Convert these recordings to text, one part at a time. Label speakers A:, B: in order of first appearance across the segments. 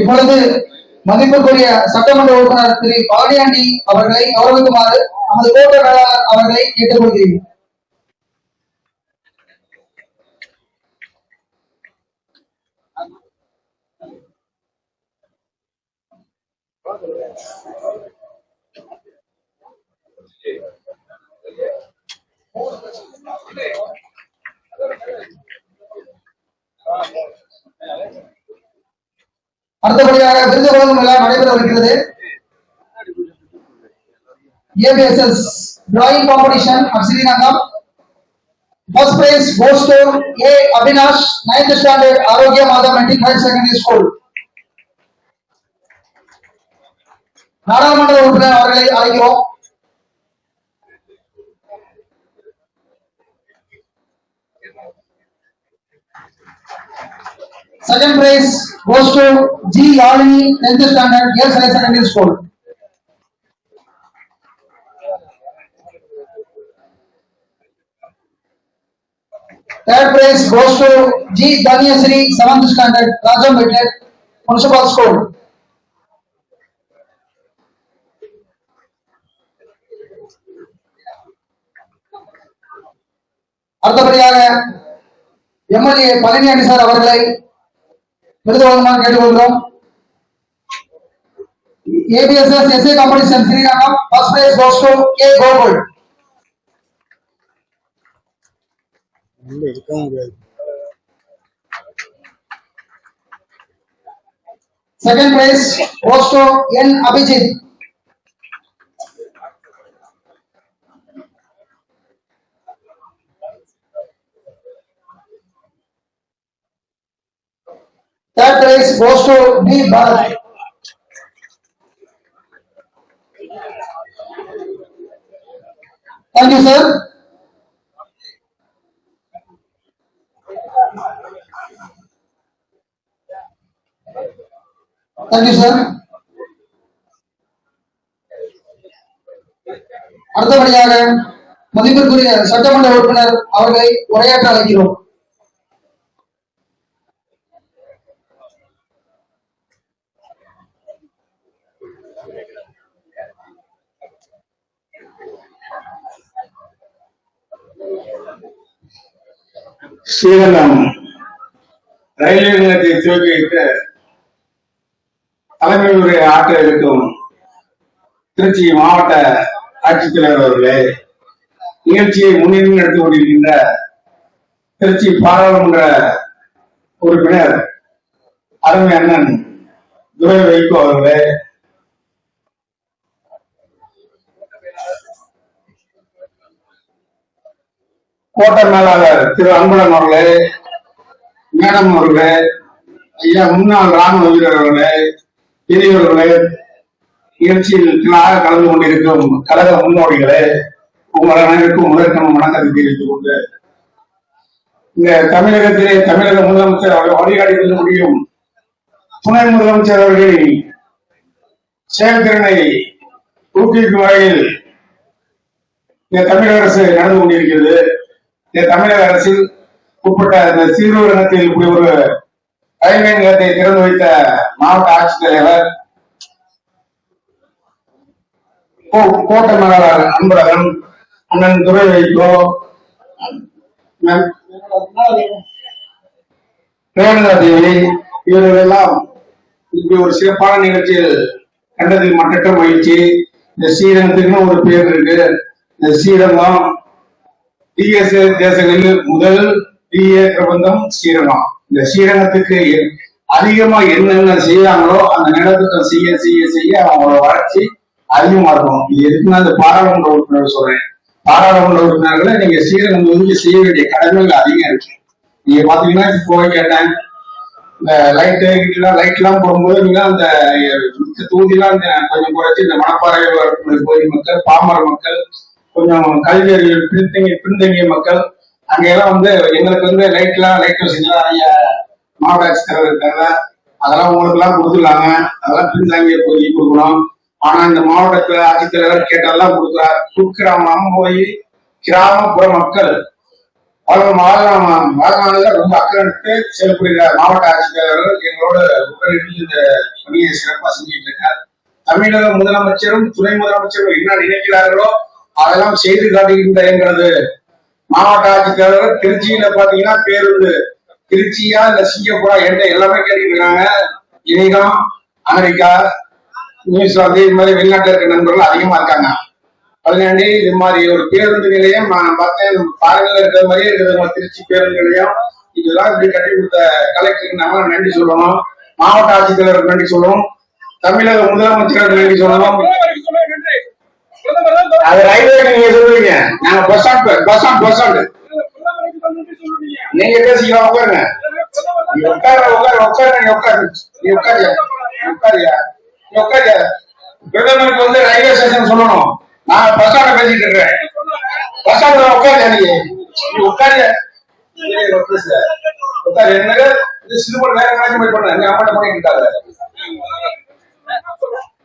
A: இப்பொழுது மதிப்புக்குரிய சட்டமன்ற உறுப்பினர் திரு பாலியாண்டி அவர்களை கௌரவிக்குமாறு நமது கோட்ட வேளாளர் அவர்களை கேட்டுக்கொள்கிறேன். அடுத்தபடியாக விருது வழங்கும் விழா நடைபெறவிருக்கிறது. ABSS drawing competition of Srinagar. First prize goes to A. Avinash, 9th standard, Arogya Madha Metric Higher Secondary School. நாடாளுமன்ற உறுப்பினர் அவர்களை அழைக்கிறோம். Second prize goes to G. Yalini, 10th standard, Girls Higher Secondary School. Third prize goes to G. Danyasri, 7th standard, Rajam Vetlet, Municipal School. அடுத்தபடியாக MLA Palaniandi sir அவர்களை விருது வழங்குமாறு கேட்டுக்கொள்கிறோம். ABSS essay competition Srinagar. First prize goes to K. Gokul. Second prize goes to N. Abhijit. Third prize goes to B. Bharat. Thank you, sir. Thank you, sir. அடுத்தபடியாக மதிப்பிற்குரிய சட்டமன்ற உறுப்பினர் அவர்களை உரையாற்ற அழைக்கிறோம்.
B: ஸ்ரீரங்கம் ரயில்வே நிலையத்தை துவக்கி வைத்த தலைமை உரை ஆற்ற இருக்கும் திருச்சி மாவட்ட ஆட்சித்தலைவர் அவர்களே, நிகழ்ச்சியை முன்னின்று நடத்தி கொண்டிருக்கின்ற திருச்சி பாராளுமன்ற உறுப்பினர் அருமை அண்ணன் துரை வைகோ அவர்களே, கோட்ட மேலாளர் திரு அன்பழகன் அவர்களே, மேடம் அவர்களே, ஐயா முன்னாள் ராணுவ வீரர் அவர்களே, பெரியவர்களே, நிகழ்ச்சியில் கலந்து கொண்டிருக்கும் கழக முன்னோடிகளே, உங்கள் அனைவருக்கும் முதற்கணம் வணக்கத்தை தெரிவித்துக் கொண்டு, இந்த தமிழகத்திலே தமிழக முதலமைச்சர் அவர்கள் வழிகாட்டி செல்ல முடியும் துணை முதலமைச்சர் அவர்களின் செயல்திறனை ஊக்குவிக்கும் வகையில் இந்த தமிழக அரசு நடந்து கொண்டிருக்கிறது. இந்த தமிழக அரசில் உட்பட்ட இந்த சீரூரகத்தில் இப்படி ஒரு ரயில்வே நிலையத்தை திறந்து வைத்த மாவட்ட ஆட்சித்தலைவர் கோட்ட மேலாளர் அன்பழகன், அண்ணன் துரை வைகோ, ரேணுகா தேவி இவர்களெல்லாம் இப்படி ஒரு சிறப்பான நிகழ்ச்சியில் கண்டதில் மட்டற்ற மகிழ்ச்சி. இந்த ஸ்ரீரங்கத்துக்குன்னு ஒரு பேர் இருக்கு. இந்த ஸ்ரீரங்கம் தேசங்களில் முதல் DA பிரபந்தம் ஸ்ரீரங்கம். இந்த ஸ்ரீரங்கத்துக்கு அதிகமா என்னென்ன செய்யறாங்களோ அந்த நிலத்திட்டம் செய்ய செய்ய செய்ய அவங்களோட வளர்ச்சி அதிகமா இருக்கும். இது எதுக்குன்னா இந்த பாராளுமன்ற உறுப்பினர் சொல்றேன். பாராளுமன்ற உறுப்பினர்களை நீங்க ஸ்ரீரங்கம் ஒதுக்கி செய்ய வேண்டிய கடமைகள் அதிகம் இருக்கு. நீங்க பாத்தீங்கன்னா போய் கேட்டேன், இந்த லைட் எல்லாம் போடும்போது நீங்க அந்த தூண்டிலாம் கொஞ்சம் குறைச்சி இந்த மணப்பாறை கோயில் மக்கள், பாமர மக்கள், கொஞ்சம் கல்வி அறிவியல் பின்தங்கிய மக்கள் அங்கெல்லாம் எங்களுக்கு லைட் வசதிலாம் மாவட்ட ஆட்சித்தலைவர் இருக்காங்க. அதெல்லாம் உங்களுக்கு எல்லாம் கொடுத்துருக்காங்க. அதெல்லாம் பின்தங்கிய பகுதிக்கு கொடுக்கணும். ஆனா இந்த மாவட்டத்துல ஆட்சித்தலைவர் கேட்டெல்லாம் கொடுக்குறாங்க. போய் கிராமப்புற மக்கள் வாழ்நாளில் ரொம்ப அக்கறை எடுத்து செயல்படுகிற மாவட்ட ஆட்சித்தலைவர்கள் எங்களோட உடனடி இந்த பணியை சிறப்பாக செஞ்சுட்டு இருக்கார். தமிழக முதலமைச்சரும் துணை முதலமைச்சரும் என்ன நினைக்கிறார்களோ அதெல்லாம் செய்து காட்டுகின்ற எங்களது மாவட்ட ஆட்சித்தலைவர். திருச்சியில பாத்தீங்கன்னா பேருந்து திருச்சியா இல்ல சிங்கப்பூரா என்ற எல்லாமே கேட்டுக்கிறாங்க. இணையம், அமெரிக்கா, நியூசிலாந்து இது மாதிரி வெளிநாட்டில் இருக்க நண்பர்கள் அதிகமா இருக்காங்க. அதனாண்டி இது மாதிரி ஒரு பேருந்து நிலையம் நான் பார்த்தேன், பாறையில இருக்கிற மாதிரியே இருக்கிற திருச்சி பேருந்து நிலையம் இதெல்லாம் இப்படி கட்டி கொடுத்த கலெக்டருக்கு நம்ம நன்றி சொல்லணும், மாவட்ட ஆட்சித்தலைவருக்கு நன்றி சொல்லணும், தமிழக முதலமைச்சருக்கு நன்றி சொல்லணும். அது ரயில்வே நீங்க சொல்லுவீங்க, நாங்க பஸ் ஸ்டாண்ட் நீங்க பேசிக்கலாம். உட்காருங்க, நீ உட்காரியா. பிரதமருக்கு வந்து ரயில்வே ஸ்டேஷன் சொல்லணும், நான் பஸ் ஸ்டாண்ட பேசிட்டு இருக்கேன். பஸ் ஸ்டாண்ட்ல உட்காரியா, நீ உட்காரியா உட்காரு. என்னங்க சிறுபடி வேற மாதிரி பண்ண நீ அம்மாட்ட பண்ணிட்டு இருக்காங்க.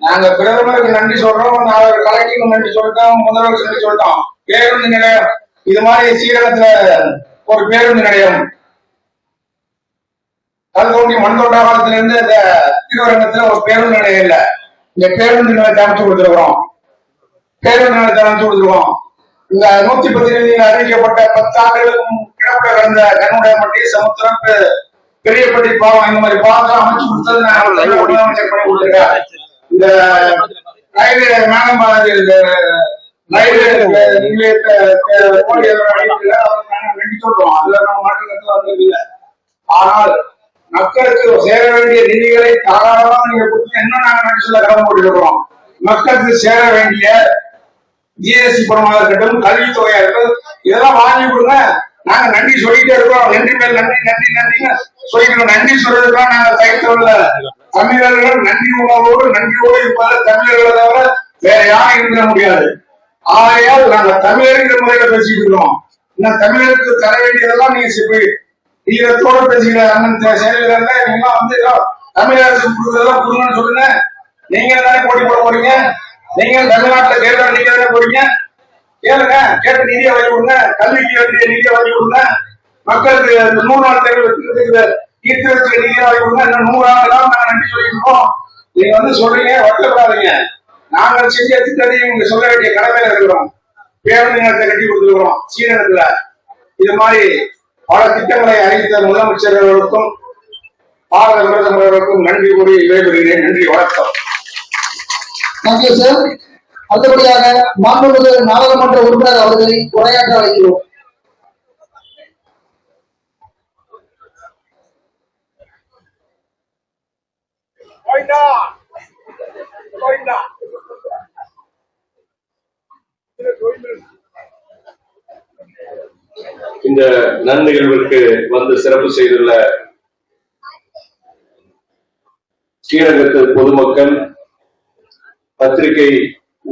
B: நாங்க பிரதமருக்கு நன்றி சொல்றோம், நான் கலெக்டருக்கு நன்றி சொல்லிட்டோம், முதல்வருக்கு நன்றி சொல்லிட்டோம். பேருந்து நிலையம் இது மாதிரி சீரகத்துல ஒரு பேருந்து நிலையம் கல்கோண்டி மண்தொண்டாபாலத்துல இருந்து இந்த திருவரங்கத்துல ஒரு பேருந்து நிலையம் இல்ல, இந்த பேருந்து நிலையத்தை அமைச்சு கொடுத்துருக்கோம். இந்த 110 அறிவிக்கப்பட்ட 10 ஆண்டுகளுக்கும் கிடப்பிட கிடந்த கண்ணுடைய மட்டி சமுத்திரம் பெரியப்பட்டி பாவம் இந்த மாதிரி பாவத்தை அமைச்சு கொடுத்தது முதலமைச்சர் பண்ணி கொடுத்திருக்காரு. இந்த ரயில்வே நிலையத்தை நன்றி சொல்றோம், அதுல நம்ம மாற்றம் இல்லை. ஆனால் மக்களுக்கு சேர வேண்டிய நிதிகளை தாராளமாக நீங்க கொடுத்து என்ன நாங்க நன்றி சொல்ல கடமை போட்டுருக்கிறோம். மக்களுக்கு சேர வேண்டிய ஜிஎஸ்டி பணமாக இருக்கட்டும், கல்வித்தொகையா இருக்கட்டும், இதெல்லாம் வாங்கி கொடுங்க. நாங்க நன்றி சொல்லிட்டே இருக்கோம், நன்றி மேல் நன்றி நன்றி நன்றின்னு சொல்லிக்கிறோம். நன்றி சொல்றதுதான் நாங்க தயக்கவில்ல. தமிழர்கள் நன்றி உணர்வோடு நன்றியோடு இருப்பதை தமிழர்களை தவிர வேற யாரும் இருக்க முடியாது. ஆகையால் நாங்க தமிழர்கள் முறையில பேசிட்டு இருக்கோம். இன்னும் தமிழருக்கு தர வேண்டியதெல்லாம் நீங்க ஈரத்தோட பேசுகிற அண்ணன் செயலர்கள் நீங்களாம் வந்து தமிழ் அரசு கொடுக்கறதெல்லாம் கொடுங்கன்னு சொல்லுங்க. நீங்க தானே போட்டி போட போறீங்க, நீங்க தமிழ்நாட்டுல தேர்தல் நீங்க தானே போறீங்க. கேளுங்க, கேட்டு நிதியை வாங்கி கொடுங்க, கல்விக்கு வேண்டிய நிதியை வாங்கி கொடுங்க, மக்களுக்கு 100 நாள் தேர்தல் ஈர்த்து நிதியை வாங்கி கொடுங்க. இன்னும் 100 ஆண்டுலாம் நாங்க நன்றி சொல்லிருக்கோம். நீங்க வந்து சொல்றீங்க, வருத்தப்படாதீங்க. நாங்கள் செஞ்ச திட்டத்தையும் நீங்க சொல்ல வேண்டிய கடமையில இருக்கிறோம். பேருந்து நிலத்தை கட்டி கொடுத்துருக்கிறோம் சீரகத்துல. இது மாதிரி பல திட்டங்களை அறிவித்த முதலமைச்சர்களுக்கும் பாரத பிரதமர்களுக்கும் நன்றி கூறி விடைபெறுகிறேன். நன்றி, வணக்கம்.
A: நன்றி சார். அடுத்தபடியாக மாண்புமிகு நாடாளுமன்ற உறுப்பினர் அவர்களை உரையாற்ற அழைக்கிறோம்.
C: இந்த நன்னிகழ்விற்கு வந்து சிறப்பு செய்துள்ள ஸ்ரீரங்கத்து பொதுமக்கள், பத்திரிகை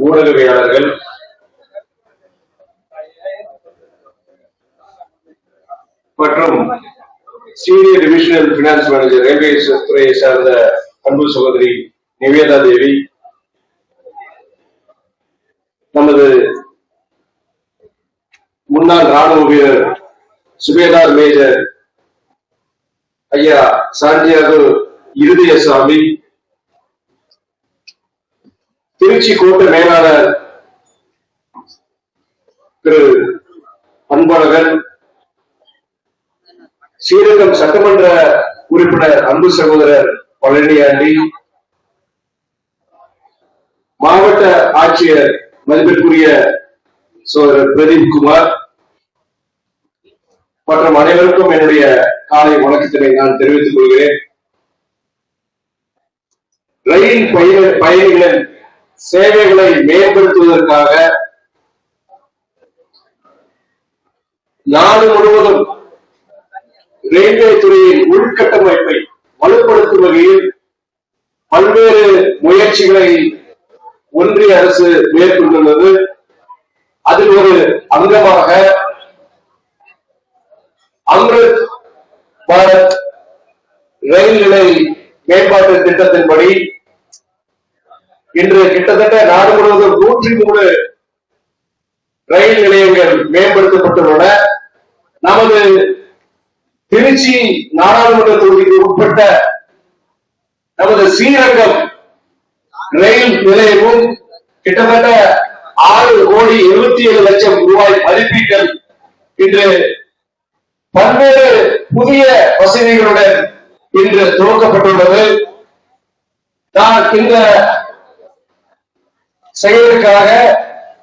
C: ஊடகவியலாளர்கள், மற்றும் senior divisional finance manager railway துறையை சார்ந்த அன்பு சகோதரி நிவேதா தேவி, நமது முன்னாள் ராணுவ வீரர் சுபேதார் மேஜர் ஐயா சாண்டியாகோ இருதயசாமி, திருச்சி கோட்ட மேலாளர் திரு அன்பழகன், ஸ்ரீரங்கம் சட்டமன்ற உறுப்பினர் அன்பு சகோதரர் பழனியாண்டி, மாவட்ட ஆட்சியர் மதிப்பிற்குரிய சோதரர் பிரதீப் குமார் மற்றும் அனைவருக்கும் என்னுடைய காலை வணக்கத்தினை நான் தெரிவித்துக் கொள்கிறேன். ரயில் பயணிகளின் சேவைகளை மேம்படுத்துவதற்காக நாடு முழுவதும் ரயில்வே துறையின் உள்கட்டமைப்பை வலுப்படுத்தும் வகையில் பல்வேறு முயற்சிகளை ஒன்றிய அரசு மேற்கொண்டுள்ளது. அதில் ஒரு அங்கமாக அம்ருத் பாரத் ரயில் நிலை மேம்பாட்டு திட்டத்தின்படி இன்று கிட்டத்தட்ட நாடு முழுவதும் 103 ரயில் நிலையங்கள் மேம்படுத்தப்பட்டுள்ளன. நமது திருச்சி நாடாளுமன்ற தொகுதிக்கு உட்பட்ட நமது ஸ்ரீரங்கம் ரயில் நிலையமும் கிட்டத்தட்ட 6,77,00,000 ரூபாய் மதிப்பீட்டில் இன்று பல்வேறு புதிய வசதிகளுடன் இன்று துவக்கப்பட்டுள்ளது. நான் இந்த செயலுக்காக,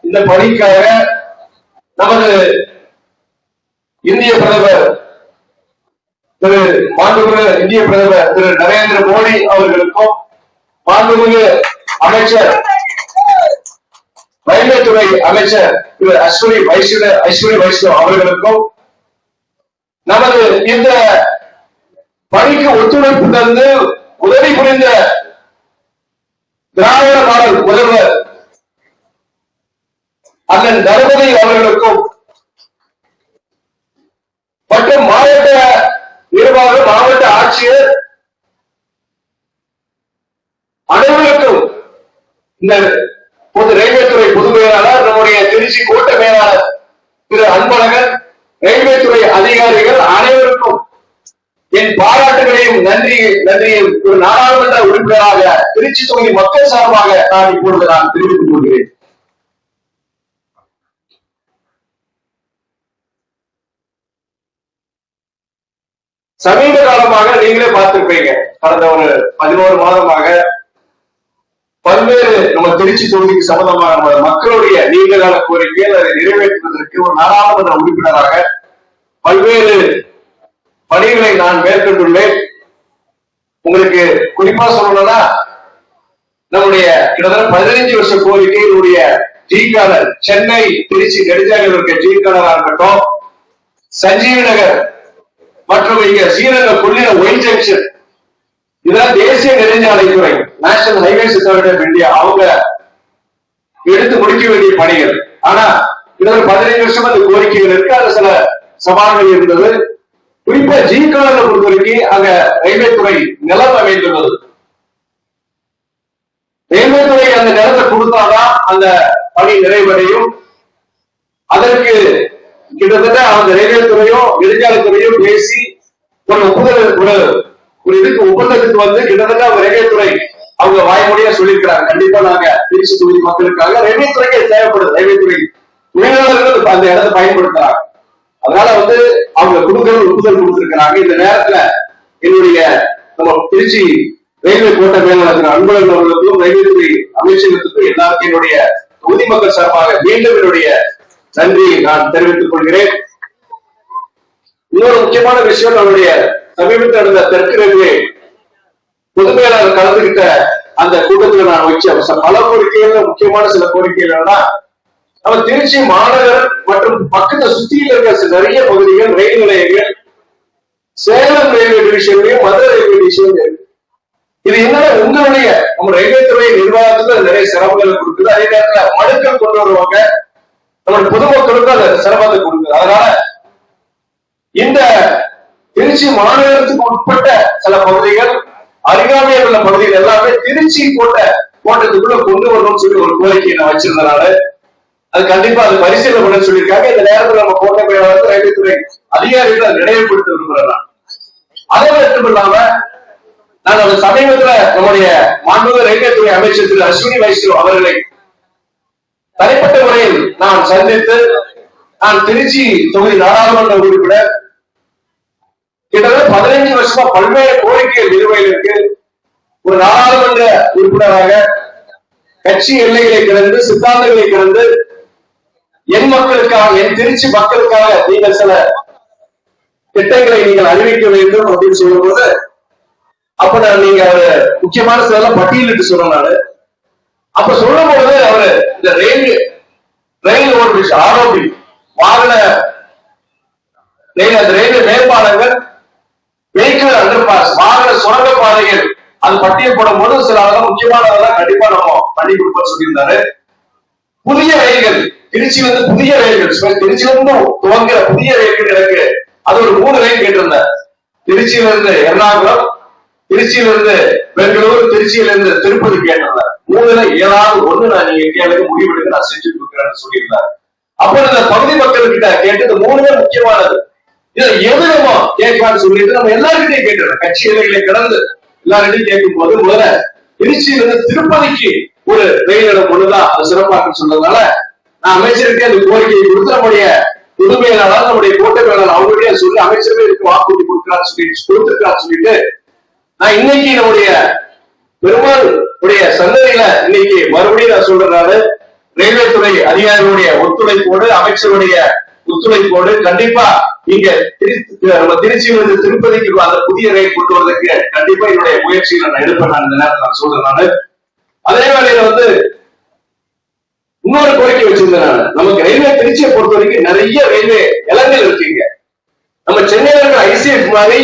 C: இந்த பணிக்காக நமது இந்திய பிரதமர் மாண்புமிகு இந்திய பிரதமர் திரு நரேந்திர மோடி அவர்களுக்கும், மாண்புமிகு அமைச்சர் ரயில்வே துறை அமைச்சர் திரு அஸ்வினி வைஷ்ணவ் அவர்களுக்கும் நமது இந்த பணிக்கு ஒத்துழைப்பு தந்து உதவி புரிந்த திராவிட மாடல் முதல்வர் அண்ணன் தளபதி அவர்களுக்கும் மற்றும் மாவட்ட நிர்வாகம், மாவட்ட ஆட்சியர் அனைவருக்கும், இந்த ரயில்வே துறை பொது மேலாளர், நம்முடைய திருச்சி கோட்ட மேலாளர் திரு அன்பழகன், ரயில்வே துறை அதிகாரிகள் அனைவருக்கும் என் பாராட்டுகளையும் நன்றியையும் ஒரு நாடாளுமன்ற உறுப்பினராக திருச்சி தொகுதி மக்கள் சார்பாக நான் இப்பொழுது தெரிவித்துக் கொள்கிறேன். சமீப காலமாக நீங்களே பார்த்திருப்பீங்க, கடந்த ஒரு 11 மாதமாக பல்வேறு நம்ம திருச்சி தொகுதிக்கு சம்பந்தமான மக்களுடைய நீண்டகால கோரிக்கைகள் அதை நிறைவேற்றுவதற்கு ஒரு நாடாளுமன்ற உறுப்பினராக பல்வேறு பணிகளை நான் மேற்கொண்டுள்ளேன். உங்களுக்கு குறிப்பா சொல்லணும்னா, நம்முடைய கிட்டத்தட்ட 15 வருஷ கோரிக்கையினுடைய ஜீகாலர், சென்னை திருச்சி நெடுஞ்சாலையில் இருக்க ஜீகாலரா இருக்கட்டும், சஞ்சீவி நகர் மற்றும் இங்க ஸ்ரீரங்கம் கொள்ளிட ஒய் ஜங்ஷன், இதெல்லாம் தேசிய நெடுஞ்சாலைத்துறை, national highways authority of India அவங்க எடுத்து முடிக்க வேண்டிய பணிகள். ஆனா இதற்கு 15 வருஷம் அந்த கோரிக்கைகள் இருக்கு. அது சில சவால்கள் இருந்தது. குறிப்பா ஜீகாலரை பொறுத்தவரைக்கும் அங்க ரயில்வே துறை நிலம் அமைந்துள்ளது. ரயில்வே துறை அந்த நிலத்தை கொடுத்தாதான் அந்த பணி நிறைவடையும். அதற்கு கிட்டத்தட்ட அந்த ரயில்வே துறையும் நெடுஞ்சாலைத்துறையும் பேசி ஒரு ஒப்பந்தத்துக்கு வந்து கிட்டத்தட்ட அவங்க ரயில்வே துறை அவங்க வாய்மொழியா சொல்லியிருக்கிறாங்க, கண்டிப்பா நாங்க திருச்சி தொகுதி மக்களுக்காக ரயில்வே துறைக்கு தேவைப்படுது, ரயில்வே துறை தொழிலாளர்கள் அந்த இடத்தை பயன்படுத்துறாங்க. அதனால வந்து அவங்க ஒப்புதல் கொடுத்திருக்கிறாங்க. இந்த நேரத்துல என்னுடைய நம்ம திருச்சி ரயில்வே கோட்ட மேலாளர் அன்பழகன் அவர்களுக்கும், ரயில்வே துறை அமைச்சகத்துக்கும் எல்லாருக்கும் என்னுடைய தொகுதி மக்கள் சார்பாக மீண்டும் என்னுடைய நன்றியை நான் தெரிவித்துக் கொள்கிறேன். இன்னொரு முக்கியமான விஷயம், நம்முடைய சமீபத்தில் நடந்த தெற்கு ரயில்வே பொது மேலாளர் கலந்துகிட்ட அந்த கூட்டத்தில் நான் வச்ச பல கோரிக்கைகள், முக்கியமான சில கோரிக்கைகள் என்னன்னா, நம்ம திருச்சி மாநகர் மற்றும் பக்கத்தை சுத்தியில் இருக்க நிறைய பகுதிகள், ரயில் நிலையங்கள், சேலம் ரயில்வே டிவிஷன்லயும் மதுரை ரயில்வே டிவிஷன்லயும் இருக்கு. இது என்னன்னா, உங்களுடைய நம்ம ரயில்வே துறை நிர்வாகத்துக்கு நிறைய சிரமங்களை கொடுக்குது. அதே நேரத்தில் மனுக்கள் கொண்டு வருவாங்க, நம்ம பொதுமக்களுக்கும் அந்த சிரமத்தை கொடுக்குது. அதனால இந்த திருச்சி மாநகரத்துக்கு உட்பட்ட சில பகுதிகள், அருகாமையில் உள்ள பகுதிகள் எல்லாமே திருச்சி கோட்டத்துக்குள்ள கொண்டு வரணும்னு சொல்லி ஒரு கோரிக்கையை நான் வச்சிருந்தனால அது கண்டிப்பா அது பரிசீலனை பண்ண சொல்லியிருக்காங்க. இந்த நேரத்தில் நம்ம கோட்டை மேலாளர், ரயில்வே துறை அதிகாரிகள் அதை நினைவுபடுத்த விரும்புகிறேன். அதை மட்டும் இல்லாம நான் அந்த சமீபத்துல நம்முடைய மாண்புமிகு ரயில்வே துறை அமைச்சர் திரு அஸ்வினி வைஷ்ணவ் அவர்களை தனிப்பட்ட முறையில் நான் சந்தித்து, நான் திருச்சி தொகுதி நாடாளுமன்ற உறுப்பினர், கிட்டத்தட்ட 15 வருஷமா பல்வேறு கோரிக்கைகள் நிலுவையில் இருக்கு. ஒரு நாடாளுமன்ற உறுப்பினராக கட்சி எல்லைகளை கடந்து, சித்தாந்தங்களை கடந்து என் மக்களுக்காக, என் திருச்சி மக்களுக்காக நீங்கள் சில திட்டங்களை நீங்கள் அறிவிக்க வேண்டும் அப்படின்னு சொல்லும்போது, அப்ப நான் நீங்க அவரு முக்கியமான சில பட்டியலிட்டு சொன்னாரு. அப்ப சொல்லும் பொழுது அவரு இந்த ரயில் ஓட்டுச்சு ஆரோபி வாகன ரயில்வே மேம்பாலங்கள், வெஹிக்கிள் அண்டர்பாஸ், வாகன சுரங்க பாதைகள், அது பட்டியல் போடும் போது சில அதெல்லாம் முக்கியமானதெல்லாம் கண்டிப்பா நம்ம பண்ணி கொடுப்போம் சொல்லியிருந்தாரு. புதிய ரயில்கள், திருச்சியிலிருந்து புதிய ரயில்கள், திருச்சியிலிருந்து துவங்குற புதிய ரயில்கள் எனக்கு அது ஒரு 3 ரயில் கேட்டிருந்தேன். திருச்சியிலிருந்து எர்ணாகுளம், திருச்சியிலிருந்து பெங்களூர், திருச்சியிலிருந்து திருப்பதி கேட்டிருந்தேன். 3ல ஏதாவது ஒண்ணு நான் நீங்க கேளுங்க, முடிவெடுக்க நான் செஞ்சு கொடுக்குறேன்னு சொல்லியிருந்தாரு. அப்ப இந்த பகுதி மக்கள்கிட்ட கேட்டு 3மே முக்கியமானது. இதை எது நம்ம கேட்கலாம்னு சொல்லிட்டு நம்ம எல்லாருக்கிட்டையும் கேட்கிறோம். கட்சி எல்லைகளை கடந்து எல்லார்கிட்டையும் கேட்கும் போது முதல்ல திருச்சியிலிருந்து திருப்பதிக்கு ஒரு ரயில் இடம் ஒண்ணுதான் அது சிறப்பாக சொன்னதுனால நான் அமைச்சருக்கு அந்த கோரிக்கையை கொடுத்து நம்முடைய புதுமையாளர் நம்முடைய கோட்டை மேலாளர் அவங்களுடைய சொல்லி அமைச்சரவை இருக்கு வாக்குறுதி கொடுத்திருக்கான்னு சொல்லிட்டு நான் இன்னைக்கு நம்முடைய பெருமாள் உடைய சந்ததியில இன்னைக்கு மறுபடியும் நான் சொல்றேன், ரயில்வே துறை அதிகாரிகளுடைய ஒத்துழைப்போடு அமைச்சருடைய ஒத்துழைப்போடு கண்டிப்பா இங்க நம்ம திருச்சியிலிருந்து திருப்பதிக்கு அந்த புதிய ரயில் கொண்டு வரதுக்கு கண்டிப்பா என்னுடைய முயற்சிகளை நான் எடுப்பேன். நான் இந்த நேரத்தில் நான் சொல்றேன். நானு அதே வேளையில இன்னொரு கோரிக்கை வச்சிருந்தேன். நமக்கு ரயில்வே திருச்சியை பொறுத்த வரைக்கும் நிறைய ரயில்வே இலங்கள் இருக்குங்க. நம்ம சென்னையில இருக்கிற ஐசிஎஃப் மாதிரி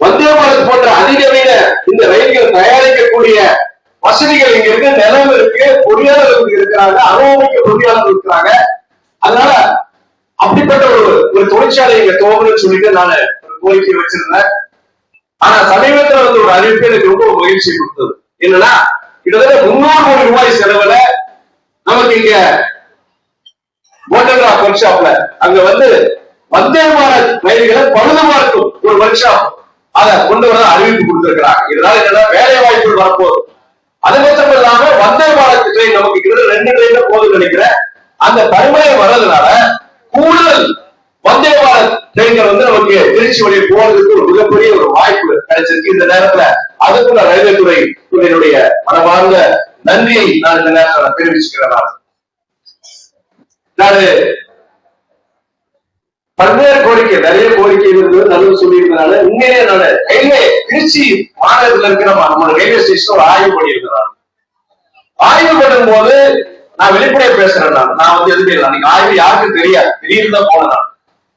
C: வந்தே பாரத் போன்ற அதிநவீன இந்த ரயில்கள் தயாரிக்கக்கூடிய வசதிகள் இங்க இருக்கு, நிலம் இருக்கு, பொறியாளர்கள் இருக்கிறாங்க, அனுபவமிக்க பொறியாளர்கள் இருக்கிறாங்க. அதனால அப்படிப்பட்ட ஒரு தொழிற்சாலை இங்க துவங்கணும்னு சொல்லிட்டு நான் ஒரு கோரிக்கை வச்சிருந்தேன். ஆனா சமீபத்துல ஒரு அறிவிப்பு எனக்கு ரொம்ப மகிழ்ச்சி கொடுத்தது. என்னன்னா கிட்டத்தட்ட 300 கோடி ரூபாய் செலவுல நமக்கு இங்க மோட்டர் ஒர்க் ஷாப்ல அங்க வந்தே பாரத் ரயில்களை பழுதுபார்க்கும் ஒரு ஒர்க் ஷாப் அதை கொண்டு வர அறிவிப்பு கொடுத்திருக்கிறாங்க. இதனால என்னன்னா வேலை வாய்ப்புகள் வரப்போகுது. அது மட்டும் இல்லாம வந்தே பாரத் ட்ரெயின் நமக்கு கிட்டத்தட்ட 2 ட்ரெயின்ல போகுதுன்னு நினைக்கிறேன். அந்த தன்மையை வர்றதுனால கூடுதல் வந்தே பாரத் ட்ரெயின்கள் நமக்கு திருச்சி வழி போறதுக்கு ஒரு மிகப்பெரிய ஒரு வாய்ப்பு கிடைச்சிருக்கு. இந்த நேரத்துல அதுக்குள்ள ரயில்வே துறையினுடைய மனமார்ந்த நன்றியை நான் இந்த நேரத்தில் தெரிவிச்சுக்கிறேன். நான் பல்வேறு கோரிக்கை நிறைய கோரிக்கை இருந்தது நல்லது சொல்லியிருந்தனால உண்மையிலே நான் ரயில்வே திருச்சி மாநகரத்தில் இருக்கிற நம்ம ரயில்வே ஸ்டேஷன் ஒரு ஆய்வு பண்ணியிருந்தேன். ஆய்வு பண்ணும் போது நான் வெளிப்படையா பேசுறேன். நான் எதுவுமே இல்லை. நீங்க ஆய்வு யாருக்கும் தெரியாது, திடீர்னு தான் போனேன்.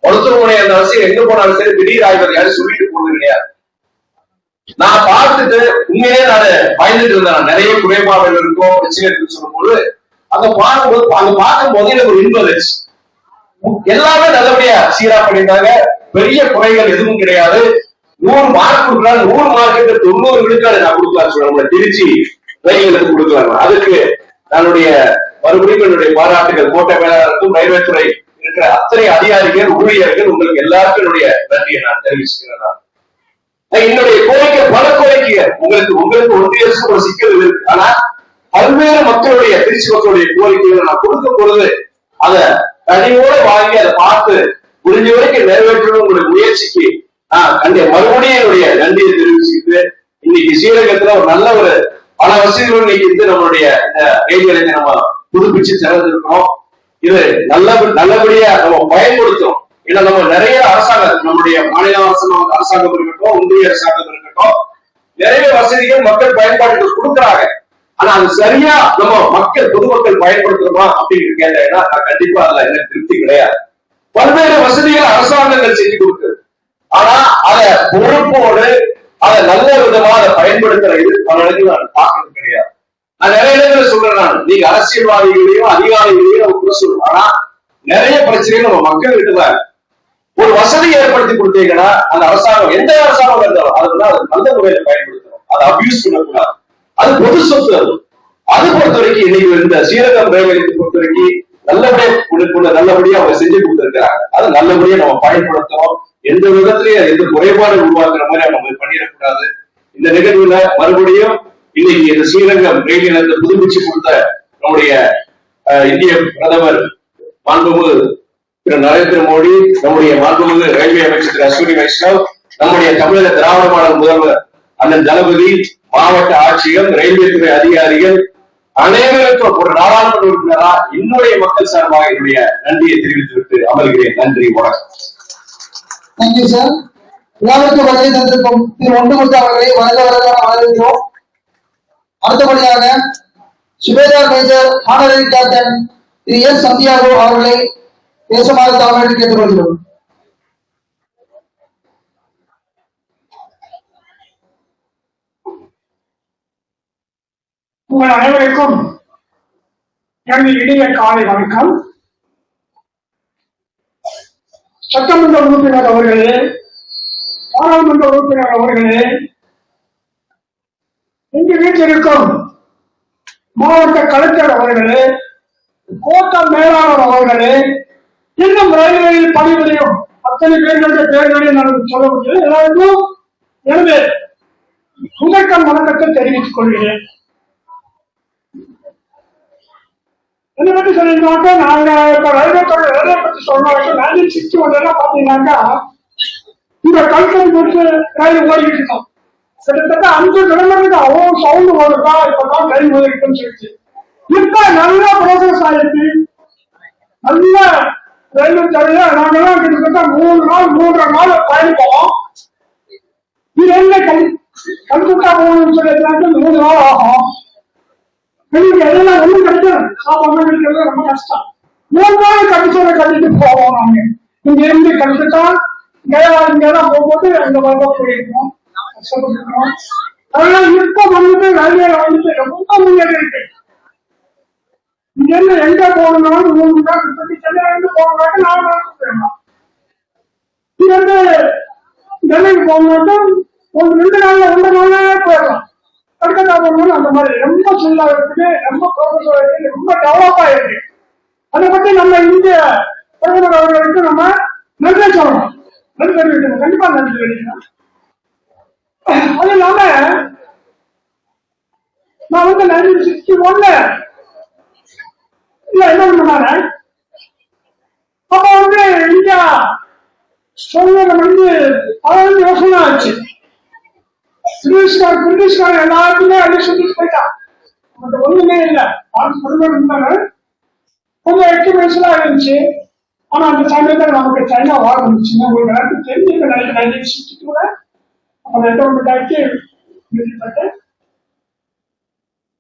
C: மருத்துவமனை அந்த அவசியம் எங்க போனாலும் சரி திடீர் ஆய்வு யாரும் சொல்லிட்டு போனது கிடையாது. நான் பார்த்துட்டு உண்மையிலே நான் பயந்துட்டு இருந்தேன். நிறைய குறைபாடுகள் இருக்கும் பிரச்சனை இருக்குன்னு சொல்லும்போது அங்க பார்க்கும்போது எனக்கு ஒரு இன்பம் இருந்துச்சு. எல்லாமே நல்லபடியா சீரா பண்ணிட்டாங்க. பெரிய குறைகள் எதுவும் கிடையாது. 100 மார்க் கொடுக்கலாம். 100 மார்க்கு 90 விழுக்காடு நான் கொடுக்கலாம் சொல்றேன். திருச்சி ரயில்களுக்கு கொடுக்கலாம். அதுக்கு என்னுடைய மறுபடியும் என்னுடைய பாராட்டுகள் கோட்டை மேலாளருக்கும் ரயில்வே துறை இருக்கிற அத்தனை அதிகாரிகள் ஊழியர்கள் உங்களுக்கு எல்லாருக்கும் என்னுடைய நன்றியை நான் தெரிவிச்சுக்கிறேன். என்னுடைய கோரிக்கை பல கோரிக்கைகள் உங்களுக்கு ஒன்றிய அரசு ஒரு சிக்கல் இருக்கு. ஆனா பல்வேறு மக்களுடைய திருச்சி மக்களுடைய கோரிக்கைகளை நான் கொடுக்கும் பொழுது அதை தனியோட வாங்கி அதை பார்த்து முடிஞ்ச வரைக்கும் நிறைவேற்றணும் உங்களுடைய முயற்சிக்கு மறுபடியும் என்னுடைய நன்றியை தெரிவிச்சுக்கிட்டு இன்னைக்கு ஸ்ரீரங்கத்துல ஒரு நல்ல ஒரு பல வசதிகளும் இன்னைக்கு நம்மளுடைய இந்த ரயில்களை நம்ம புதுப்பிச்சு திறந்திருக்கிறோம். இது நல்லபடியா நம்ம பயன்படுத்தும். ஏன்னா நம்ம நிறைய அரசாங்கம் நம்முடைய மாநில அரசாங்கம் இருக்கட்டும், ஒன்றிய அரசாங்கம் இருக்கட்டும், நிறைய வசதிகள் மக்கள் பயன்பாடுகள் கொடுக்குறாங்க. ஆனா அது சரியா நம்ம பொதுமக்கள் பயன்படுத்துறோமா அப்படின்னு கேட்டீங்கன்னா கண்டிப்பா அதுல எனக்கு திருப்தி கிடையாது. பல்வேறு வசதிகள் அரசாங்கங்கள் செஞ்சு கொடுக்குது. ஆனா அதை பொறுப்போடு அதை நல்ல விதமா அதை பயன்படுத்துற இது பல இடங்கள் நான் பார்க்கறது கிடையாது. நான் நிறைய இடத்துல சொல்றேன், நீங்க அரசியல்வாதிகளையும் அதிகாரிகளையும் நம்ம கூட சொல்றோம். ஆனா நிறைய பிரச்சனைகள் நம்ம மக்கள் கிட்டதான் ஒரு வசதி ஏற்படுத்தி கொடுத்தீங்கன்னா அந்த அரசாங்கம் எந்த அரசாங்கம் இருந்தாலும் அது நல்ல முறையில பயன்படுத்தணும். அதை அபியூஸ் பண்ணக்கூடாது. அது பொது சொத்து. அது பொறுத்த வரைக்கும் இன்னைக்கு இந்த ஸ்ரீரங்கம் ரயில்வே பொறுத்த வரைக்கும் நல்லபடியா அவங்க செஞ்சு கொடுத்திருக்கிறாங்க. அதை நல்லபடியா நம்ம பயன்படுத்தணும். எந்த விதத்திலயும் எந்த குறைபாடு உருவாக்குற மாதிரி நம்ம பண்ணிடக்கூடாது. இந்த நிகழ்வுல மறுபடியும் இன்னைக்கு இந்த ஸ்ரீரங்கம் ரயில் நிலையத்தை புதுப்பிச்சு கொடுத்த நம்முடைய இந்திய பிரதமர் மாண்புமிகு திரு நரேந்திர மோடி, நம்முடைய மாண்புமிகு ரயில்வே அமைச்சர் திரு அஸ்வினி வைஷ்ணவ், நம்முடைய தமிழக திராவிட மாடல் முதல்வர் அண்ணன் தளபதி, மாவட்ட ஆட்சியர், ரயில்வே துறை அதிகாரிகள் அனைவருக்கும் ஒரு நாடாளுமன்ற உறுப்பினரா என்னுடைய மக்கள் சார்பாக என்னுடைய நன்றியை தெரிவித்துவிட்டு அமர்கிறேன். நன்றி, வணக்கம்.
A: Thank you sir. விழாவிற்கு வருகை தந்திருக்கும் திரு ஒன்றுமுத்து அவர்களை வரவேற்கிறோம். அடுத்தபடியாக சுபேதார் மேஜர் ஹானரரி கேப்டன் திரு எஸ் சந்தியாகோ அவர்களை பேசுமாறு தாழ்மையோடு கேட்டுக்கொள்கிறோம்.
D: உங்கள் அனைவருக்கும் எனது இனிய காலை வணக்கம். சட்டமன்ற உறுப்பினர் அவர்களே, பாராளுமன்ற உறுப்பினர் அவர்களே, இங்கு வீட்டிற்கும் மாவட்ட கலெக்டர் அவர்களே, கோட்ட மேலாளர் அவர்களே, இன்னும் ரயில்வேயில் பணிபுரியும் அத்தனை பேர்களுடைய பேர்களை நான் சொல்ல முடியும். எல்லாருக்கும் எனது முதற்கம் வணக்கத்தை தெரிவித்துக் கொள்கிறேன். என்னை பற்றி சொல்லியிருந்தாக்க, நாங்க இப்ப ரயில்வே துறை வேலையை பற்றி சொல்றோம். 1961 பாத்தீங்கன்னாக்கா இந்த கல்கரி போட்டு ரயில் ஓடிக்கிட்டு இருக்கோம். கிட்டத்தட்ட 5 கிலோமீட்டருக்கு அவ்வளோ சவுண்ட் வருதா இப்பதான் ரயில் ஓடிக்கிட்டுன்னு சொல்லிச்சு. இப்ப நல்லா ப்ரோசஸ் ஆயிருக்கு. நல்ல ரயில்வே துறையில நாங்கெல்லாம் கிட்டத்தட்ட 3 நாள் 3.5 நாள் பயணிப்போம். இது என்ன கல்கத்தா போகணும்னு சொல்லிட்டு 3 நாள் ஆகும். எங்களுக்கு எல்லாம் ஒண்ணும் கிடைக்கும். சாப்பாடு கிடைக்கிறது ரொம்ப கஷ்டம். 3 நாள் கடிச்சோட கட்டிட்டு போவோம். நாங்க இங்க இருந்து கல்கத்தா இங்கெல்லாம் போகும்போது அந்த மாதிரி போயிருக்கோம். அதனால இப்ப வந்துட்டு ரயில்வே வந்துட்டு ரொம்ப முன்னேறி இருக்கு. இங்க இருந்து எங்க போகணும்னாலும் 3 நாள் சென்னையிலிருந்து போகணும்னாக்க 4 நாள் போயிடலாம். இங்க இருந்து டெல்லிக்கு போகணும்னாக்க 2 நாள்ல 1 நாளே போயிடலாம். கல்கத்தா போகணும் அந்த மாதிரி ரொம்ப சில்லா இருக்குது, ரொம்ப ப்ரொஃபஸர் இருக்கு, ரொம்ப டெவலப் ஆயிருக்கு. அதை பத்தி நம்ம இந்திய பிரதமர் அவர்களுக்கு நம்ம நன்றி சொல்லணும். நன்றி தெரிவிக்கணும், கண்டிப்பா நன்றி தெரிவிக்கணும். அது இல்லாம நான் 1961 என்ன பண்ணாரு, அப்ப இந்தியா சுதந்திரம் 15 வருஷம் ஆச்சு. பிரிட்டிஷ்காரன் எல்லாருக்குமே அடி சொல்லிட்டு போயிட்டான். நமக்கு ஒண்ணுமே இல்லை. பிரதமர் இருந்தாங்க, கொஞ்சம் எக்ஸ்பீரியன்ஸ்லாம் இருந்துச்சு. ஆனா அந்த சமயத்தில் நமக்கு சைனா வார் வந்துச்சுன்னா உங்களுக்கு எல்லாருக்கும் தெரிஞ்சு 1962 அப்ப என்டர்மெண்ட் ஆக்கி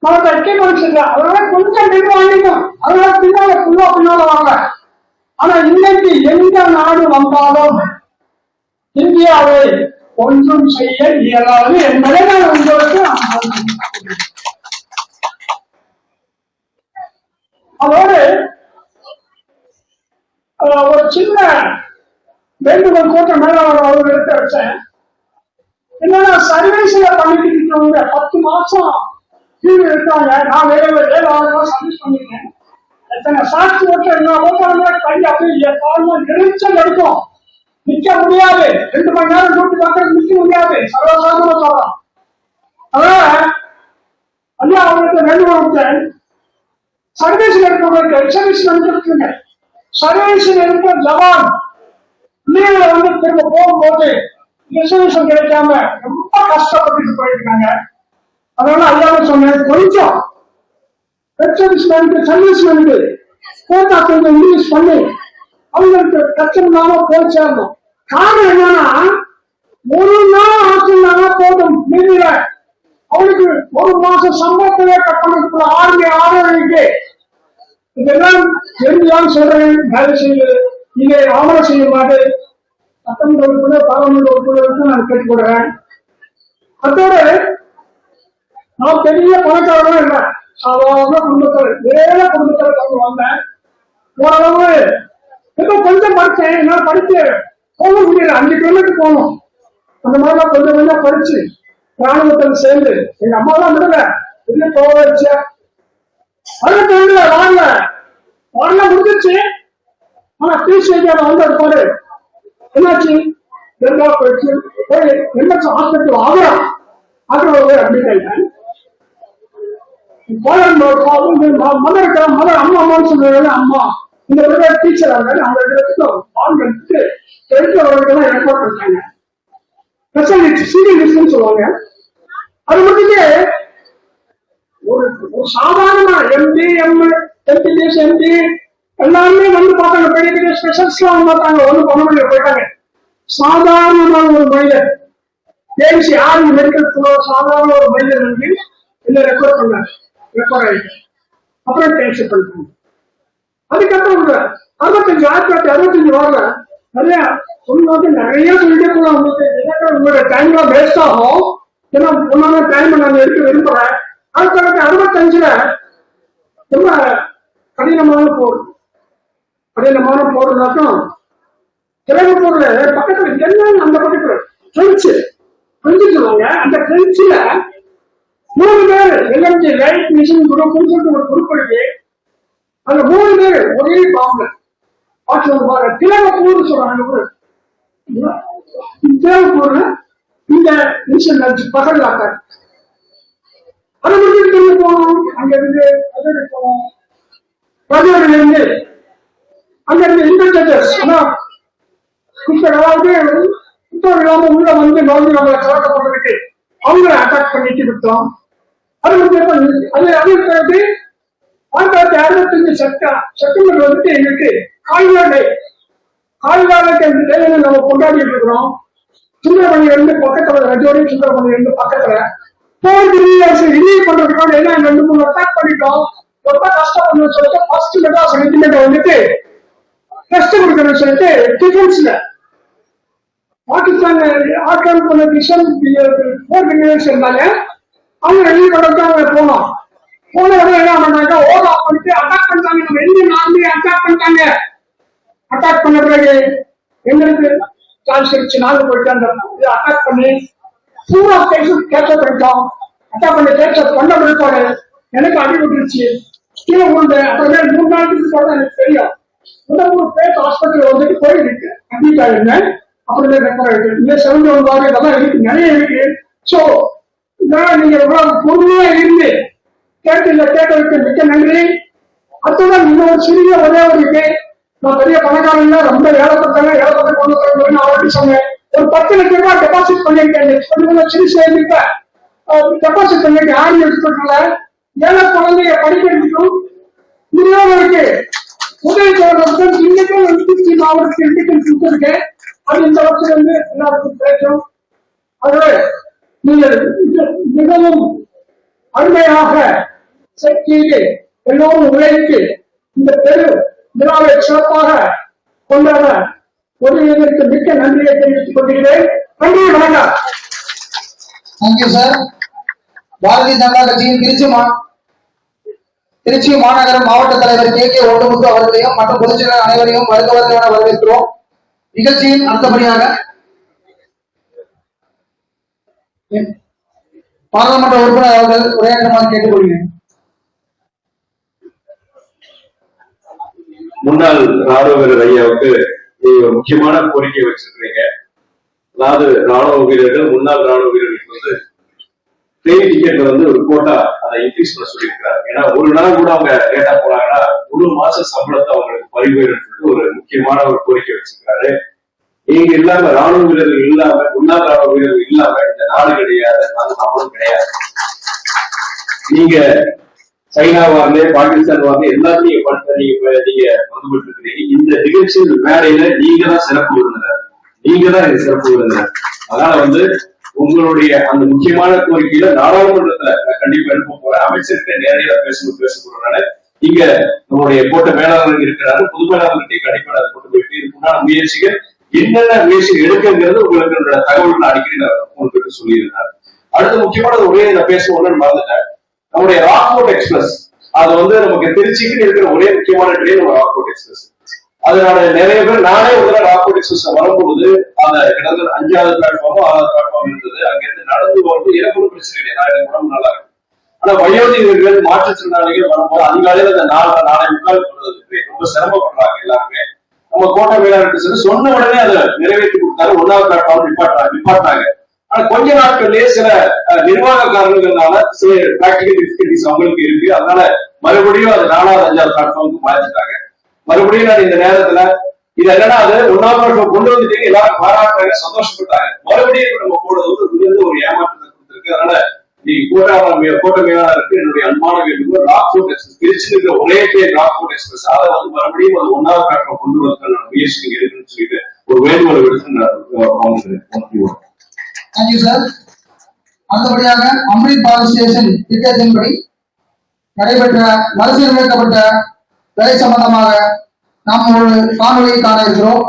D: நமக்கு எக்ஸ்பீரியன்ஸ் இல்லை. அதனால கொஞ்சம் பின் வாங்கிட்டோம். அதனால பின்னால வாங்க. ஆனா இன்னைக்கு எந்த நாடு வந்தாலும் இந்தியாவை ஒன்றும் செய்ய இயலாது என்பதை நான் உங்களுக்கு அதோடு ஒரு சின்ன வேண்டுகோள் கூட்டம் மேலாளர் அவர் எடுத்து வச்சேன். என்னன்னா சர்வீஸ்ல பண்ணிட்டு இருக்கவங்க 10 மாசம் கீழே இருக்காங்க. நான் வேற சர்வீஸ் பண்ணிருக்கேன். எத்தனை சாட்சி ஓட்ட என்ன கை அப்படியே காரணம் எரிச்சல் எடுக்கும். நிக்க முடியாது. 2 மணி நேரம் டியூட்டி பார்க்கறது நிக்க முடியாது. சர்வசாதாரணமா சொல்றோம். அதனால ஐயா அவங்களுக்கு வேண்டுகோள், சர்வீஸ்ல இருக்கிறவங்களுக்கு எக்ஸர்வீஸ் வந்துருக்குங்க. சர்வீஸ்ல இருக்கிற ஜவான் லீவ்ல திரும்ப போகும்போது ரிசர்வேஷன் கிடைக்காம ரொம்ப கஷ்டப்பட்டு போயிருக்காங்க. அதனால ஐயாவை சொன்னேன், கொஞ்சம் எக்ஸர்வீஸ்மென்ட் சர்வீஸ்மென்ட் கோட்டா கொஞ்சம் இன்க்ரீஸ் பண்ணி அவங்களுக்கு பிரச்சனை இல்லாம போய் சேரணும். காரணம் என்னன்னா, 1 நாள் ஆச்சுன்னா போதும், மீதியில அவனுக்கு 1 மாசம் சம்பளத்தையே கட்டணத்துக்குள்ள ஆர்மி ஆதரவுக்கு இதெல்லாம் தெரிஞ்சுதான் சொல்றேன். வேலை செய்து இதை அமல செய்ய மாட்டேன். சட்டமன்ற உறுப்பினர் பாராளுமன்ற உறுப்பினருக்கு நான் கேட்டுக்கொள்றேன். அதோடு நான் பெரிய பணக்காரங்களும் இல்லை, சாதாரண குடும்பத்தில் ஏழை குடும்பத்தில் வந்தேன். ஓரளவு ஏதோ கொஞ்சம் படிச்சேன். என்னால் படிச்சு போக முடியல. 5 கிலோமீட்டர் போகணும். அந்த மாதிரிலாம் கொஞ்சம் கொஞ்சம் படிச்சு ராணுவத்தில் சேர்ந்து எங்க அம்மா தான் விடல, வெளியே போக வச்ச. அதுக்கு வாங்க முடிஞ்சிச்சு. ஆனா டிசிஐ வந்து அது பாரு என்னாச்சு, போயிடுச்சு. எம்எஸ் ஹாஸ்பிட்டல் ஆகிறா அட்மிட் ஆயிட்டேன். மதர் அம்மான்னு சொல்றாங்க. அம்மா இந்த டீச்சர் அவங்க எடுத்துட்டு தெரிஞ்சவர்களுக்கெல்லாம் ரெக்கார்ட் பண்ணாங்க. சீரியஸ் சொல்லுவாங்க. அது மட்டுமே ஒரு சாதாரண எம்பி எம்பிபிஎஸ் எம்பி எல்லாருமே வந்து பார்த்தாங்க. பெரிய பெரிய ஸ்பெஷலிஸ்ட் எல்லாம் பார்த்தாங்க. ஒன்றும் பண்ண முடியல, போயிட்டாங்க. சாதாரணமான ஒரு மனிதர் ஏசி ஆர்மி மெடிக்கல் சாதாரண ஒரு மனிதர் வந்து என்ன ரெக்கார்ட் பண்ணாங்க. ரெக்கார்ட் ஆயிட்டு அப்புறம் கேன்சல் பண்ணிட்டாங்க. அதுக்கப்புறம் 1965 வரல நிறைய சொல்லுவாங்க. நிறைய சொல்லிட்டே போகலாம். உங்களோட டைம்ல வேஸ்ட் ஆகும். ஏன்னா ஒன்னான டைம் நான் எடுக்க விரும்புறேன். 1965 ரொம்ப கடினமான போர்னாக்கும் திருப்பூர்ல பக்கத்துல என்ன அந்த பக்கத்துல பிரெஞ்சு சொல்லுவாங்க. அந்த பிரெஞ்சுல 3 பேர் எல்எம்ஜி லைட் மிஷின் குரூப்னு சொல்லிட்டு ஒரு குரூப் இருக்கு. அந்த 3 பேர் ஒரே பாம்பு திலகப்பூர் சொல்றாங்க. தேவைப்படுற இந்த இன்சூரன்ஸ் பகல்லாக்கார் அதை முடிச்சுட்டு போகணும். அங்க இருந்து அது போகணும். பதினொன்றுல இருந்து அங்க இருந்து இன்வெஸ்டர்ஸ் அதாவது புத்தகம் இல்லாம உள்ள வந்து நம்மளை கலக்கப்படுறதுக்கு அவங்கள அட்டாக் பண்ணிட்டு விட்டோம். அது அது அது 1965 செப்டம்பர் வந்துட்டு எங்களுக்கு கால்வாடை நம்ம கொண்டாடிட்டு இருக்கிறோம். சுந்தரமணி இருந்து பக்கத்துல ரஜோடி சுந்தரமணி இருந்து பக்கத்துல ரிலீவ் பண்றதுக்காக என்ன 2-3 அட்டாக் பண்ணிட்டோம். ரொம்ப கஷ்டப்படணும்னு சொல்லிட்டு ஃபர்ஸ்ட் மெட்ராஸ் ரெஜிமெண்ட் வந்துட்டு டெஸ்ட் கொடுக்கணும்னு சொல்லிட்டு டிஃபென்ஸ்ல பாகிஸ்தான் ஆக்கிரமிப்பு பண்ண இருந்தாங்க. அவங்க ரிலீவ் பண்றதுக்கு அவங்க போனோம். போன உடனே என்ன பண்ணாங்க, ஓவர் ஆஃப் பண்ணிட்டு அட்டாக் பண்ணிட்டாங்க. நம்ம இந்தியன் ஆர்மி அட்டாக் பண்ணிட்டாங்க. அட்டாக் பண்ண பிறகு எங்களுக்கு சான்ஸ் கிடைச்சு நாங்க போயிட்டு அந்த அட்டாக் பண்ணி பூரா கேப்சர் பண்ணிட்டோம். அட்டாக் பண்ணி கேப்சர் பண்ண பிறப்பாடு எனக்கு அடிபட்டுருச்சு, கீழே உண்டு. அப்புறமே 3 நாளுக்கு போட எனக்கு தெரியும். முதல் பேர் ஹாஸ்பிட்டல் வந்துட்டு போயிருக்கு அட்மிட் ஆயிருந்தேன். அப்புறமே ரெக்கவர் ஆயிருக்கு. இந்த 7 வாரம் இதெல்லாம் இருக்கு, நிறைய இருக்கு. சோ இதெல்லாம் நீங்க பொறுமையா இருந்து கேட்டதுக்கு மிக்க நன்றி. அத்துடன் இன்னொரு சிறிய ஒரே ஒரு இருக்கு. நான் பெரிய பணக்காரங்க, ரொம்ப ஏழப்பட்ட கொண்டு ஆல்ரெடி சொன்னேன். ஒரு 10 லட்சம் ரூபாய் டெபாசிட் பண்ணிருக்கேன். சிறு சேர்ந்துக்க டெபாசிட் பண்ணிருக்கேன். ஆர்மி ஹாஸ்பிட்டல்ல ஏழை குழந்தைய படிக்கிறதுக்கும் இருக்கு. உதவி செய்வதற்கும் இன்னைக்கும் மாவட்டத்தில் கொடுத்திருக்கேன். அது இந்த வருஷம் வந்து எல்லாருக்கும் கிடைக்கும். ஆகவே நீங்கள் மிகவும் அருமையாக செய்து எல்லோரும் உழைத்து இந்த பெரு விழாவை சிறப்பாக கொண்டாட ஒருவருக்கு மிக்க நன்றியை தெரிவித்துக் கொள்கிறேன். நன்றி, வணக்கம்.
A: Thank you sir. பாரதிய ஜனதா கட்சியின் திருச்சி மாநகர மாவட்ட தலைவர் கே ஒட்டுமுத்து அவர்களையும் மற்றும் பொதுச்செயலாளர் அனைவரையும் வருக வரவேற்கிறோம். நிகழ்ச்சியின் அடுத்தபடியாக பாராளுமன்ற உறுப்பினர் அவர்கள் உரையாற்றுமாறு கேட்டுக்கொள்கிறேன்.
C: முன்னாள் ராணுவ வீரர் ஐயாவுக்கு நீங்க ஒரு முக்கியமான கோரிக்கை வச்சிருக்கீங்க. அதாவது ராணுவ வீரர்கள், முன்னாள் ராணுவ வீரர்களுக்கு வந்து ட்ரெயின் டிக்கெட்ல வந்து ஒரு கோட்டா அதை இன்க்ரீஸ் பண்ண சொல்லியிருக்கிறார். ஏன்னா ஒரு நாள் கூட அவங்க லேட்டா போனாங்கன்னா 1 மாச சம்பளத்தை அவங்களுக்கு பறிபோயிடும் சொல்லிட்டு ஒரு முக்கியமான ஒரு கோரிக்கை வச்சிருக்காரு. நீங்க இல்லாம ராணுவ வீரர்கள் இல்லாம, முன்னாள் ராணுவ வீரர்கள் இல்லாம இந்த நாடு கிடையாது, நாமளும் கிடையாது. நீங்க சைனா வாங்க, பாகிஸ்தான் வாங்க, எல்லாத்தையும் நீங்க வந்துகிட்டு இருக்கிறீங்க. இந்த நிகழ்ச்சியின் மேடையில நீங்க தான் சிறப்பு விருந்தினர், நீங்க தான் இது சிறப்பு விருந்தினர். அதனால வந்து உங்களுடைய அந்த முக்கியமான கோரிக்கையில நாடாளுமன்றத்துல கண்டிப்பா எழுப்ப போற அமைச்சர்கிட்ட நேரடியாக பேச போறதுனால இங்க நம்மளுடைய கோட்ட மேலாளர்கள் இருக்கிறாரு, பொது மேலாளர்கிட்டையும் கண்டிப்பா அதை கொண்டு போயிட்டு இதுக்குண்டான முயற்சிகள் என்னென்ன முயற்சிகள் எடுக்குங்கிறது உங்களுக்கு தகவல்கள் அடிக்கடி நான் உங்களுக்கு சொல்லியிருந்தாரு. அடுத்த முக்கியமான ஒரே நான் பேசணும்னு மறந்துட்டேன். நம்முடைய ராக்போர்ட் எக்ஸ்பிரஸ், அது வந்து நமக்கு திருச்சிக்கு இருக்கிற ஒரே முக்கியமான ட்ரெயின் நம்ம ராக்போர்ட் எக்ஸ்பிரஸ். அதனால நிறைய பேர், நானே ஒரு ராக்போர்ட் எக்ஸ்பிரஸ் வரும்பொழுது அந்த கிட்டத்தட்ட 5வது பிளாட்ஃபார்மோ 6வது பிளாட்ஃபார்ம் இருந்தது. அங்கிருந்து நடந்து வரும்போது எனக்கு ஒன்றும் பிரச்சனை இல்லை, நான் எனக்கு உடம்பு நல்லா இருக்கு. ஆனா வயோதிகர்கள், மாற்றுத்திறனாளிகள் வரும்போது அதிகாலையில அந்த 4:45 ரொம்ப சிரமப்படுறாங்க எல்லாருமே. நம்ம கோட்டை மேலாளர் சொல்லி சொன்ன உடனே அதை நிறைவேற்றி கொடுத்தாரு. 1வது பிளாட்ஃபார்ம் நிப்பாட்டாங்க. ஆனா கொஞ்ச நாட்கள்லயே சில நிர்வாக காரணங்கள்னால சில பிராக்டிகல் டிஃபிகல்டிஸ் அவங்களுக்கு இருக்கு. அதனால மறுபடியும் அது 4வது 5வது பிளாட்ஃபார்முக்கு மாற்றிட்டாங்க. மறுபடியும் நான் இந்த நேரத்துல இது என்னன்னா, அது 1வது பிளாட்ஃபார்ம் கொண்டு வந்துட்டீங்க, எல்லாரும் பாராட்டுறாங்க, சந்தோஷப்பட்டாங்க. மறுபடியும் நம்ம போடுறது ஒரு ஏமாற்றத்தை கொடுத்திருக்கு. அதனால நீ கோட்டை மேலாளருக்கு என்னுடைய அன்பான வேண்டுகோள், ராக்போர்ட் எக்ஸ்பிரஸ் திருச்சி இருக்கிற ஒரே பேர் ராக்போர்ட் எக்ஸ்பிரஸ், அதை வந்து மறுபடியும் அது 1வது பிளாட்ஃபார்ம் கொண்டு வரதுக்கான முயற்சி நீங்க இருக்குன்னு சொல்லிட்டு ஒரு வேண்டுகோளை விடுத்து நான்
A: தேங்க்யூ சார். அடுத்தபடியாக அம்ரித் பாரத் ஸ்டேஷன் திட்டத்தின்படி நடைபெற்ற மறுசீரமைக்கப்பட்ட வேலை சம்பந்தமாக நாம் ஒரு காணொலியை காண இருக்கிறோம்.